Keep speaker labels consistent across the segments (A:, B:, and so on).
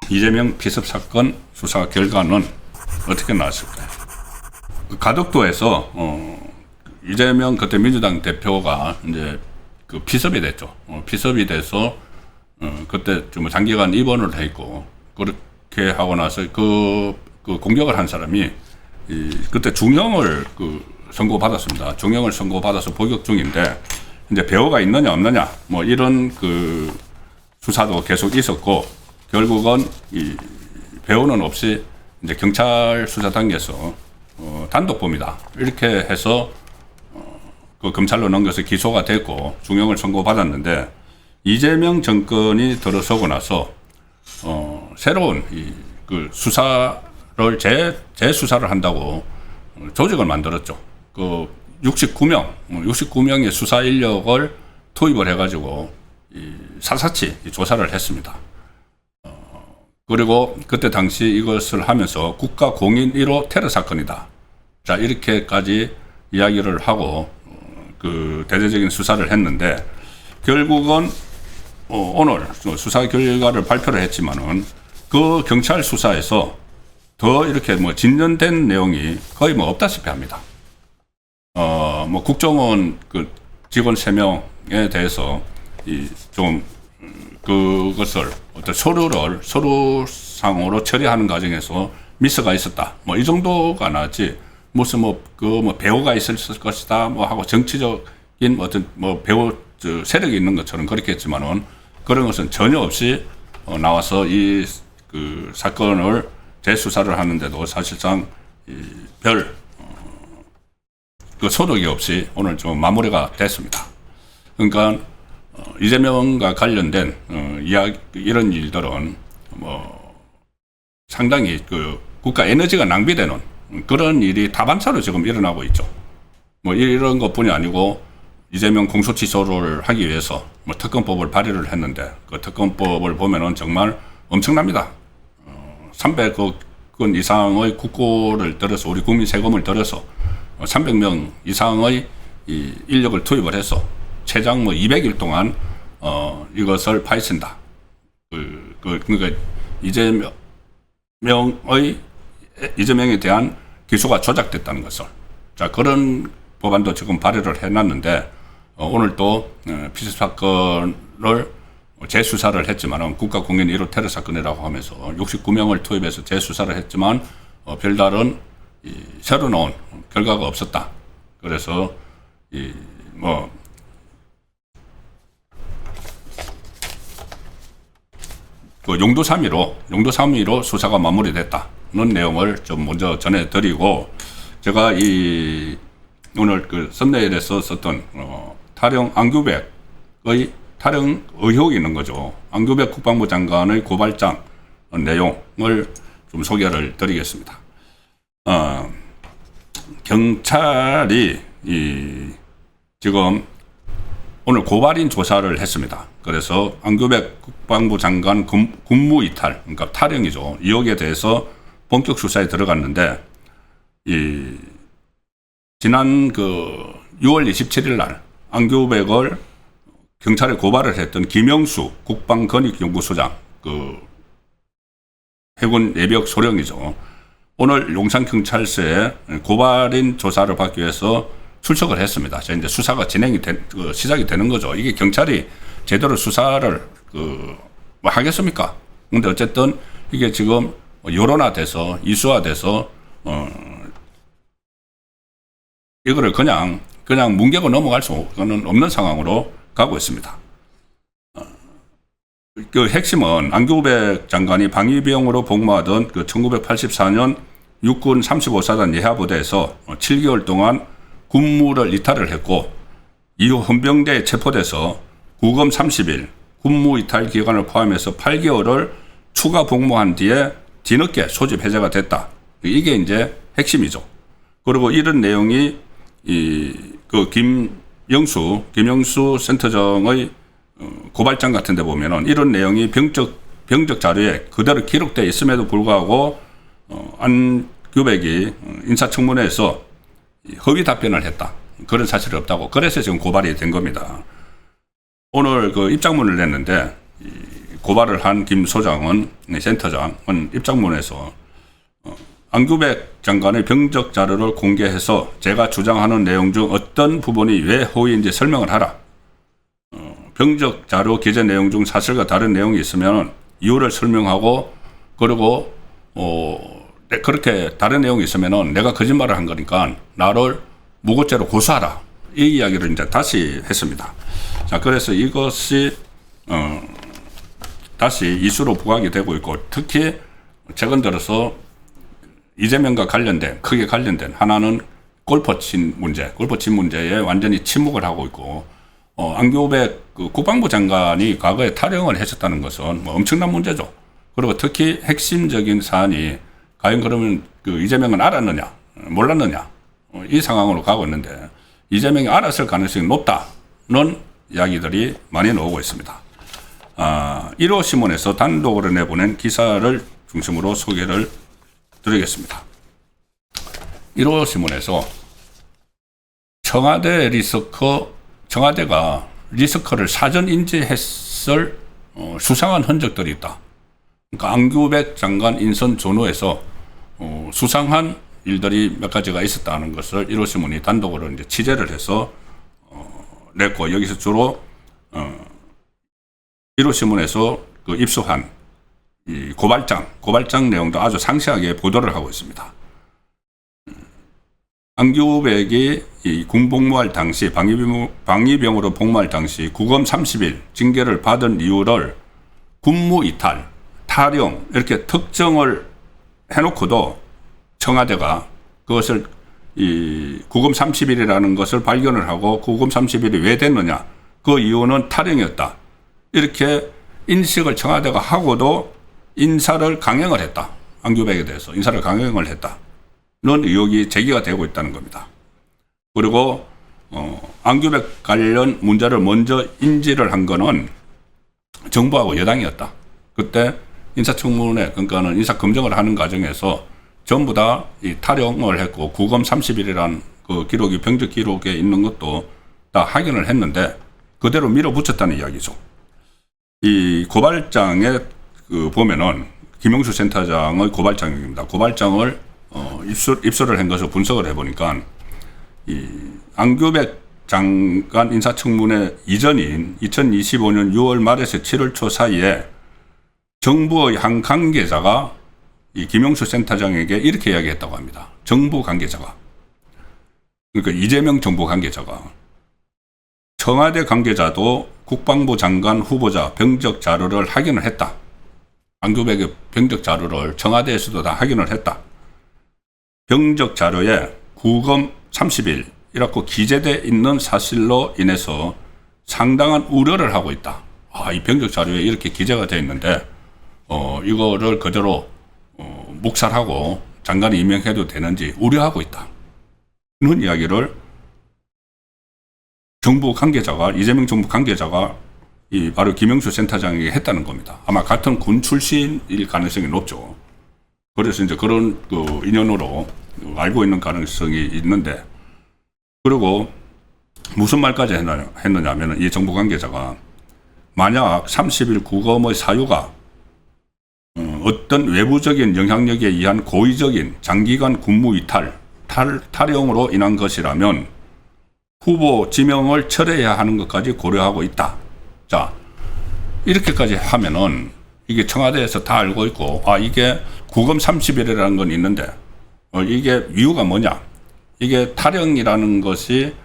A: 이재명 피습 사건 수사 결과는 어떻게 나왔을까요? 가덕도에서 이재명 그때 민주당 대표가 이제 그 피습이 됐죠. 피습이 돼서 그때 좀 장기간 입원을 해 있고, 그렇게 하고 나서 그 공격을 한 사람이 그때 중형을 선고받았습니다. 중형을 선고받아서 복역 중인데, 이제 배우가 있느냐 없느냐 뭐 이런 수사도 계속 있었고, 결국은 이 배우는 없이 이제 경찰 수사 단계에서 단독범이다 이렇게 해서 그 검찰로 넘겨서 기소가 됐고 중형을 선고받았는데, 이재명 정권이 들어서고 나서 새로운 그 수사를 재수사를 한다고 조직을 만들었죠. 그 69명의 수사 인력을 투입을 해가지고 샅샅이 조사를 했습니다. 그리고 그때 당시 이것을 하면서 국가 공인 1호 테러 사건이다. 자, 이렇게까지 이야기를 하고 그 대대적인 수사를 했는데, 결국은 오늘 수사 결과를 발표를 했지만은 그 경찰 수사에서 더 이렇게 뭐 진전된 내용이 거의 뭐 없다시피 합니다. 뭐 국정원 그 직원 3명에 대해서 좀 그것을 어떤 서류상으로 처리하는 과정에서 미스가 있었다. 뭐 이 정도가 나지, 무슨 배우가 있을 것이다 뭐 하고 정치적인 어떤 배우 세력이 있는 것처럼 그렇게 했지만은 그런 것은 전혀 없이 나와서 그 사건을 재수사를 하는데도 사실상 별 소득이 없이 오늘 좀 마무리가 됐습니다. 그러니까 이재명과 관련된 이런 일들은 상당히 국가 에너지가 낭비되는 그런 일이 다반사로 지금 일어나고 있죠. 이런 것뿐이 아니고 이재명 공소취소를 하기 위해서 특검법을 발의를 했는데, 그 특검법을 보면은 정말 엄청납니다. 300억 원 이상의 국고를 들여서, 우리 국민 세금을 들여서 300명 이상의 인력을 투입을 해서 최장 200일 동안 이것을 파헤친다. 그러니까 이재명에 대한 기소가 조작됐다는 것을. 자, 그런 법안도 지금 발의를 해놨는데, 오늘 또 피습 사건을 재수사를 했지만 국가 공인 1호 테러 사건이라고 하면서 69명을 투입해서 재수사를 했지만 별다른 새로 나온 결과가 없었다. 그래서 용도 3위로 수사가 마무리됐다는 내용을 좀 먼저 전해드리고, 제가 오늘 그 썸네일에서 썼던 타령 안규백의 타령 의혹이 있는 거죠. 안규백 국방부 장관의 고발장 내용을 좀 소개를 드리겠습니다. 경찰이 지금 오늘 고발인 조사를 했습니다. 그래서 안규백 국방부 장관 군무 이탈, 그러니까 타령이죠. 의혹에 대해서 본격 수사에 들어갔는데, 지난 6월 27일 날 안규백을 경찰에 고발을 했던 김영수 국방권익연구소장, 해군 예비역 소령이죠. 오늘 용산경찰서에 고발인 조사를 받기 위해서 출석을 했습니다. 이제 수사가 시작이 되는 거죠. 이게 경찰이 제대로 수사를 하겠습니까? 근데 어쨌든 이게 지금 여론화돼서 이슈화돼서 이거를 그냥 뭉개고 넘어갈 수는 없는 상황으로 가고 있습니다. 그 핵심은 안규백 장관이 방위비용으로 복무하던 1984년 육군 35사단 예하부대에서 7개월 동안 군무를 이탈을 했고, 이후 헌병대에 체포돼서 구금 30일, 군무 이탈 기간을 포함해서 8개월을 추가 복무한 뒤에 뒤늦게 소집 해제가 됐다. 이게 이제 핵심이죠. 그리고 이런 내용이 김영수 센터장의 고발장 같은 데 보면은 이런 내용이 병적 자료에 그대로 기록되어 있음에도 불구하고 안규백이 인사청문회에서 허위 답변을 했다. 그런 사실이 없다고. 그래서 지금 고발이 된 겁니다. 오늘 그 입장문을 냈는데 고발을 한 김 소장은, 센터장은 입장문에서 안규백 장관의 병적 자료를 공개해서 제가 주장하는 내용 중 어떤 부분이 왜 허위인지 설명을 하라. 병적 자료 기재 내용 중 사실과 다른 내용이 있으면 이유를 설명하고, 그리고 그렇게 다른 내용이 있으면은 내가 거짓말을 한 거니까 나를 무고죄로 고소하라. 이 이야기를 이제 다시 했습니다. 자, 그래서 이것이 다시 이슈로 부각이 되고 있고, 특히 최근 들어서 이재명과 관련된, 크게 관련된 하나는 골퍼친 문제에 완전히 침묵을 하고 있고, 안규백 그 국방부 장관이 과거에 탈영을 했었다는 것은 뭐 엄청난 문제죠. 그리고 특히 핵심적인 사안이 과연 그러면 그 이재명은 알았느냐, 몰랐느냐, 이 상황으로 가고 있는데, 이재명이 알았을 가능성이 높다는 이야기들이 많이 나오고 있습니다. 1호 신문에서 단독으로 내보낸 기사를 중심으로 소개를 드리겠습니다. 1호 신문에서 청와대가 리스크를 사전 인지했을 수상한 흔적들이 있다. 그러니까 안규백 장관 인선 전후에서 수상한 일들이 몇 가지가 있었다는 것을 1호 신문이 단독으로 이제 취재를 해서 냈고, 여기서 주로 1호 신문에서 그 입수한 이 고발장 내용도 아주 상세하게 보도를 하고 있습니다. 안규백이 이 군복무할 당시, 방위병으로 복무할 당시 구검 30일 징계를 받은 이유를 군무 이탈, 탈영 이렇게 특정을 해놓고도 청와대가 그것을 이 구검 30일이라는 것을 발견을 하고, 구검 30일이 왜 됐느냐, 그 이유는 탈영이었다, 이렇게 인식을 청와대가 하고도 인사를 강행을 했다. 안규백에 대해서 인사를 강행을 했다는 의혹이 제기가 되고 있다는 겁니다. 그리고 안규백 관련 문제를 먼저 인지를 한 거는 정부하고 여당이었다. 그때 인사청문회, 그러니까는 인사검증을 하는 과정에서 전부 다 이 탈영을 했고, 구검 30일이라는 그 기록이 병적 기록에 있는 것도 다 확인을 했는데 그대로 밀어붙였다는 이야기죠. 이 고발장에 보면은 김용수 센터장의 고발장입니다. 고발장을 입수를 한 것을 분석을 해보니까 이 안규백 장관 인사청문회 이전인 2025년 6월 말에서 7월 초 사이에 정부의 한 관계자가 이 김용수 센터장에게 이렇게 이야기했다고 합니다. 정부 관계자가, 그러니까 이재명 정부 관계자가, 청와대 관계자도 국방부 장관 후보자 병적 자료를 확인을 했다. 안규백의 병적 자료를 청와대에서도 다 확인을 했다. 병적 자료에 구검 30일이라고 기재되어 있는 사실로 인해서 상당한 우려를 하고 있다. 이 병적 자료에 이렇게 기재가 되어 있는데 이거를 그대로 묵살하고 장관이 임명해도 되는지 우려하고 있다. 이런 이야기를 정부 관계자가, 이재명 정부 관계자가 바로 김용수 센터장에게 했다는 겁니다. 아마 같은 군 출신일 가능성이 높죠. 그래서 이제 그런 그 인연으로 알고 있는 가능성이 있는데, 그리고 무슨 말까지 했느냐면 이 정부 관계자가 만약 30일 구검의 사유가 어떤 외부적인 영향력에 의한 고의적인 장기간 군무 이탈, 탈영으로 인한 것이라면 후보 지명을 철회해야 하는 것까지 고려하고 있다. 자, 이렇게까지 하면은 이게 청와대에서 다 알고 있고, 이게 구검 30일이라는 건 있는데 이게 이유가 뭐냐? 이게 탈영이라는 것이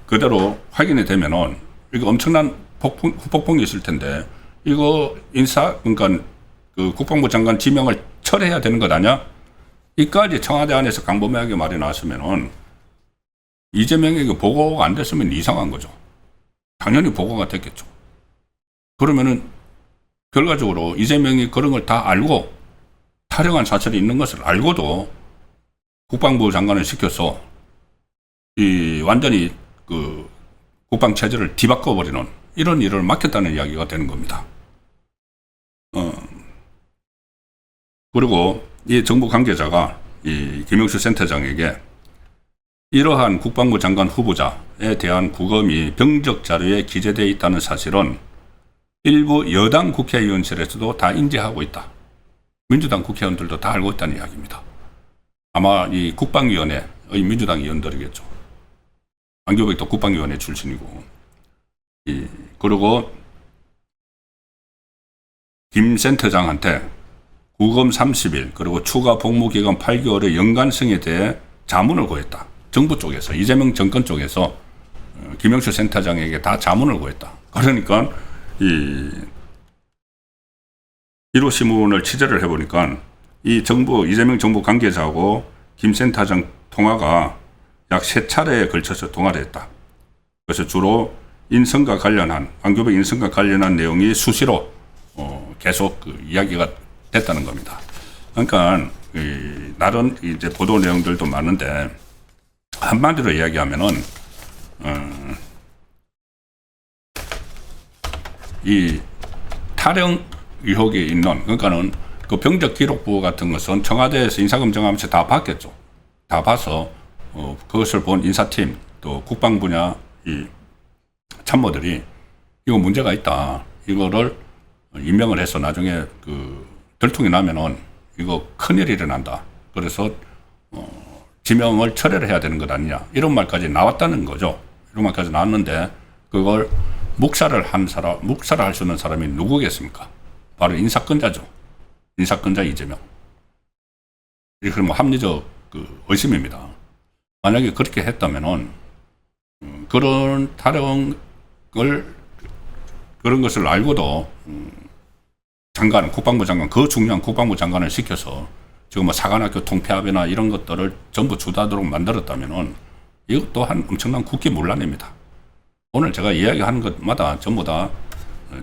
A: 그대로 확인이 되면은 이거 엄청난 후폭풍이 있을 텐데, 이거 그러니까 그 국방부 장관 지명을 철회해야 되는 것 아니야? 이까지 청와대 안에서 강범하게 말이 나왔으면은 이재명에게 보고가 안 됐으면 이상한 거죠. 당연히 보고가 됐겠죠. 그러면은 결과적으로 이재명이 그런 걸 다 알고 탈영한 사실이 있는 것을 알고도 국방부 장관을 시켜서 완전히 그 국방 체제를 뒤바꿔 버리는 이런 일을 맡겼다는 이야기가 되는 겁니다. 그리고 이 정부 관계자가 이 김용수 센터장에게 이러한 국방부 장관 후보자에 대한 구검이 병적 자료에 기재되어 있다는 사실은 일부 여당 국회의원실에서도 다 인지하고 있다. 민주당 국회의원들도 다 알고 있다는 이야기입니다. 아마 이 국방위원회의 민주당 의원들이겠죠. 안교백도 국방위원회 출신이고, 그리고 김 센터장한테 구검 30일 그리고 추가 복무기간 8개월의 연간성에 대해 자문을 구했다. 정부 쪽에서, 이재명 정권 쪽에서 김영철 센터장에게 다 자문을 구했다. 그러니까 이 1호 신문을 취재를 해보니까 이 이재명 정부 관계자하고 김 센터장 통화가 약 3차례에 걸쳐서 통화를 했다. 그래서 주로 인선과 관련한, 안교백 인선과 관련한 내용이 수시로 계속 이야기가 됐다는 겁니다. 그러니까 나름 이제 보도 내용들도 많은데 한마디로 이야기하면은 이 탈영 의혹이 있는, 그러니까는 그 병적 기록부 같은 것은 청와대에서 인사검증하면서 다 봤겠죠. 다 봐서 그것을 본 인사팀 또 국방 분야 이 참모들이 이거 문제가 있다. 이거를 임명을 해서 나중에 들통이 나면은 이거 큰일이 일어난다. 그래서 지명을 철회를 해야 되는 것 아니냐. 이런 말까지 나왔다는 거죠. 이런 말까지 나왔는데 그걸 묵살을 할 수 있는 사람이 누구겠습니까? 바로 인사권자죠. 인사권자 이재명. 이게 뭐 합리적 의심입니다. 만약에 그렇게 했다면은 그런 타령을 그런 것을 알고도 국방부 장관, 그 중요한 국방부 장관을 시켜서 지금 뭐 사관학교 통폐합이나 이런 것들을 전부 주도하도록 만들었다면은 이것 또한 엄청난 국기문란입니다. 오늘 제가 이야기하는 것마다 전부 다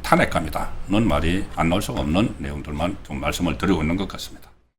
A: 탄핵감이다는 말이 안 나올 수가 없는 내용들만 좀 말씀을 드리고 있는 것 같습니다.